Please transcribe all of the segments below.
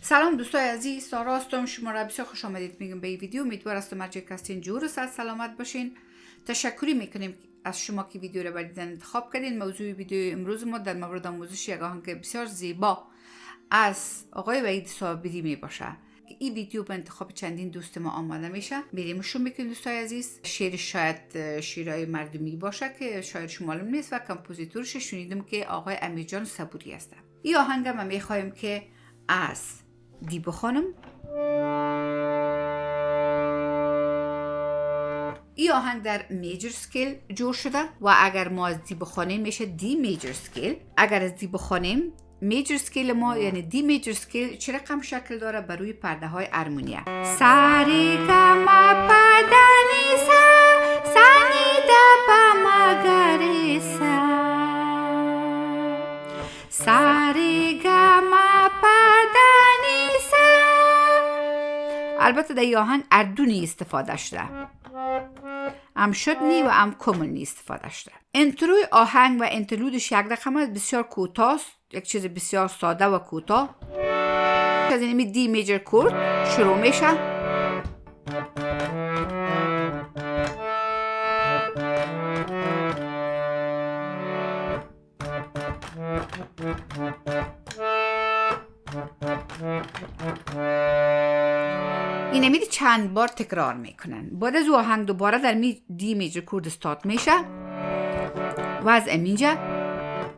سلام دوستای عزیز، سارا هستم. شما را بسیار خوش آمدید میگم به این ویدیو. امیدوار هستم هر جای که هستین جور و صحت سلامت باشین. تشکری میکنیم از شما که ویدیو را برای دیدن انتخاب کردین. موضوع ویدیو امروز ما در مورد آموزش یک آهنگ بسیار زیبا از آقای وحید صابری می باشه که این ویدیو به انتخاب چندین دوست ما آماده میشه. میریم شروع میکنیم دوستای عزیز. شعر شاید شیرای مردمی باشه که شاعرش معلوم نیست و کمپوزیتورش شنیدم که آقای امیرجان صبوری هست. این آهنگ ما میخوایم که از دیبا خانم. این آهنگ در میجر سکیل جور شده و اگر ما از دیبا خانم میشه دی میجر سکیل. اگر از دیبا خانم میجر سکیل ما یعنی دی میجر سکیل چه رقم شکل داره بر روی پرده های ارمونیه. ساری گما پدنی سا سانی دا مگری سا ساری گما پدنی سا. البته در این آهنگ اردونی استفاده شده، ام شدنی و ام کمونی استفاده شده. انتروی آهنگ و انترلودش یک رقم بسیار کوتاه، یک چیز بسیار ساده و کوتاه. از این دی میجر کورد شروع میشه. این امید چند بار تکرار میکنن. بعد از آهنگ دوباره در دی میجر کورد استارت میشه و از امینجا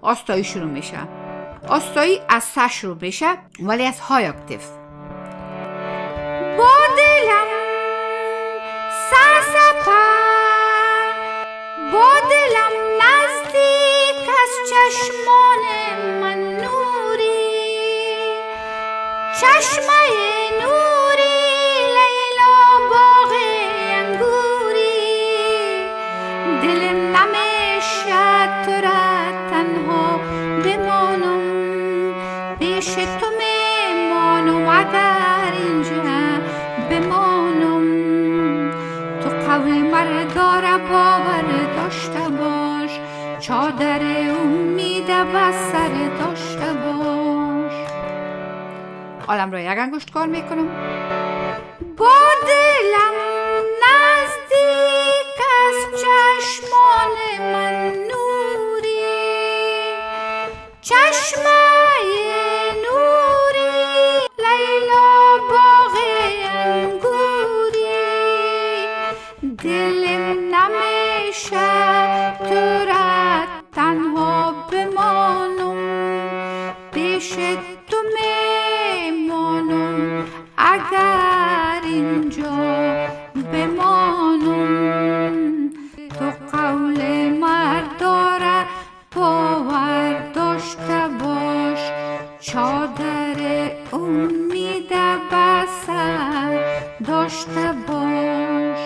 آستایی شروع میشه. آستایی از سه شروع میشه ولی از های اکتیف. با دلم ساسپا با دلم نزدیک از چشمان من نوری چشمه نوری لیلا باغ انگوری دلم نمیشه تو را تنها بمانم پیش تو میمانم اگر اینجا بمانم تو قول مردا را باور داشته باش چادر امید بر سر داشته باش. عالم را یک انگشت کار میکنم. با دلم نزدیک از چشمان من نوری چشمه نوری لیلا باغ انگوری دلم نمیشه تو را تنها بمانم پیش تو میمانم اگر اینجا بمانم تو قول مردا را باور داشته باش چادر امید بر سر داشته باش.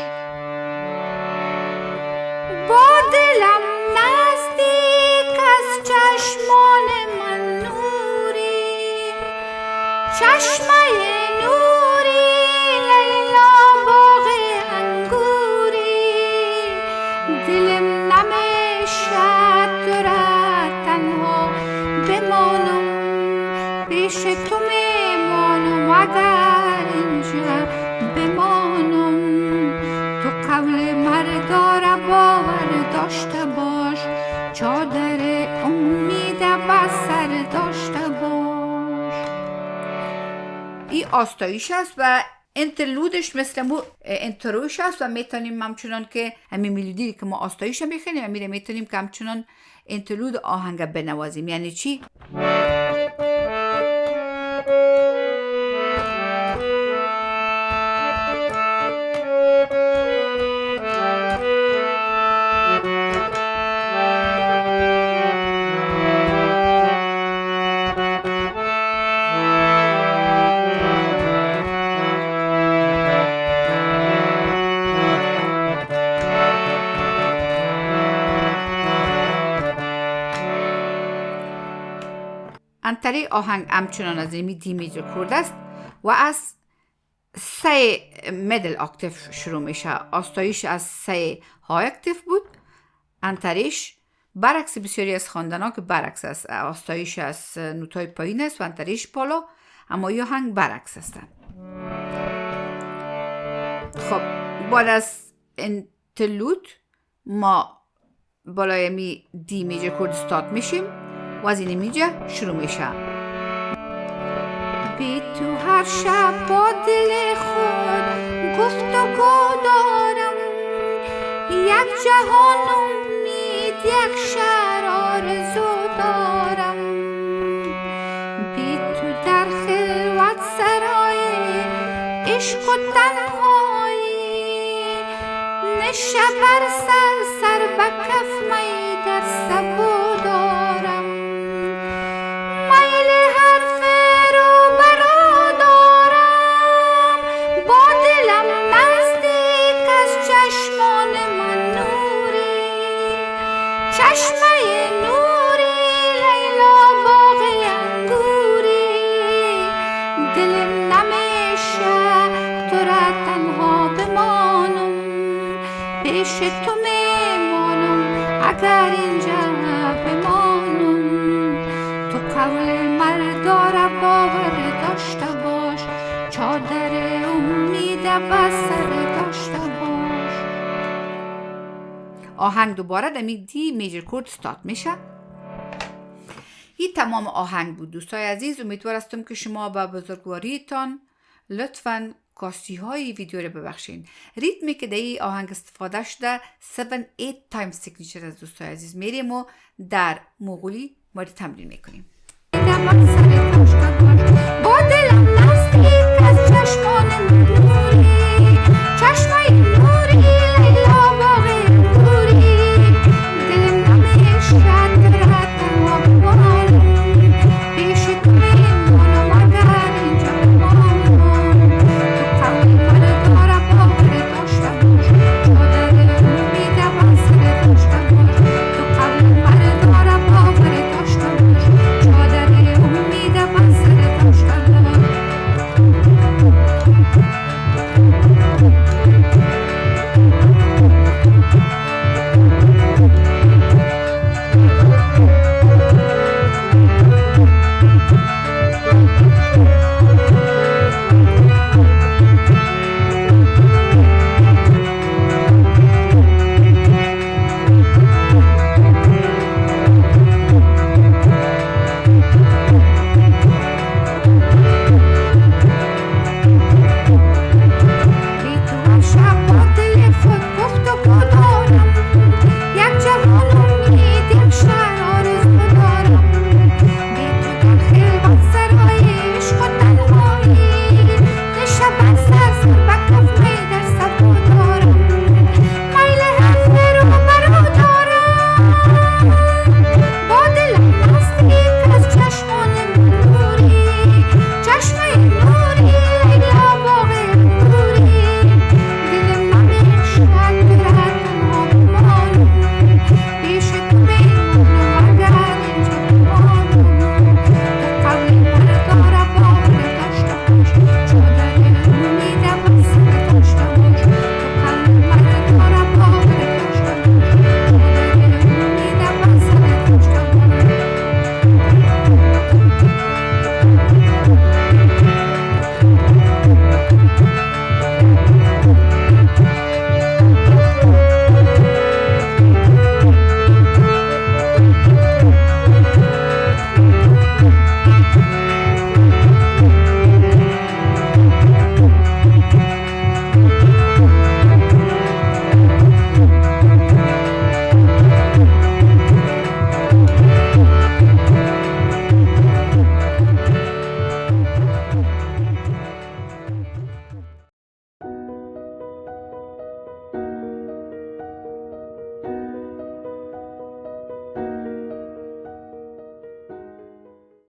با دلم نزدیک از چشمان من نوری چشمه نوری لیلا باغ انگوری دلم نمیشه تو را تنها بمانم پیش تو میمانم اگر اینجا بمانم تو قول مردا را باور داشته باش چادر امید بر سر داشته باش. این آستایش است و انترلودش مثل مو انتروش است و میتونیم همچنان که همین ملودی که ما آستایش میخونیم همین میتونیم که همچنان انترلود آهنگ بنوازیم. یعنی چی؟ انتری آهنگ همچنان از این دی میجر کورد است و از سه میدل اکتیف شروع میشه. آستایش از سه های اکتیف بود. انتریش برعکس بسیاری از خواندن‌ها که برعکس است، آستایش از نوتای پایین است و انتریش بالا. اما این آهنگ برعکس است. خب بعد از انترلود ما بالای می دی میجر کورد استارت میشیم و از این میجه شروع میشه. بی تو هر شب با دل خود گفتگو دارم، یک جهان امید، یک شهر آرزو دارم. بی تو در خلوت سرای عشق و تنهایی، نشه بر سر به کف می در سبو دارم. میل حرف رو برا دارم، با دلم نزدیک از چشمان من نوری، چشمه نوری لیلا باغ انگوری. دلم نمیشه تو را تنها بمانم، پیش تو میمانم اگر اینجا بمانم. تو قول مرداره باور داشته باش، چادر امید بسر داشته باش. آهنگ دوباره در دی میجر کورد استارت میشه. این تمام آهنگ بود دوستای عزیز. امیدوارم که شما با بزرگواریتان لطفاً کاستی های ویدیو رو ببخشین. ریتمی که در این آهنگ استفاده شده 7-8 تایم سیگنیچر از دوستای عزیز میریم و در مغولی مورد تمرین میکنیم. با دلم نزدیک از چشمان نوری، چشمان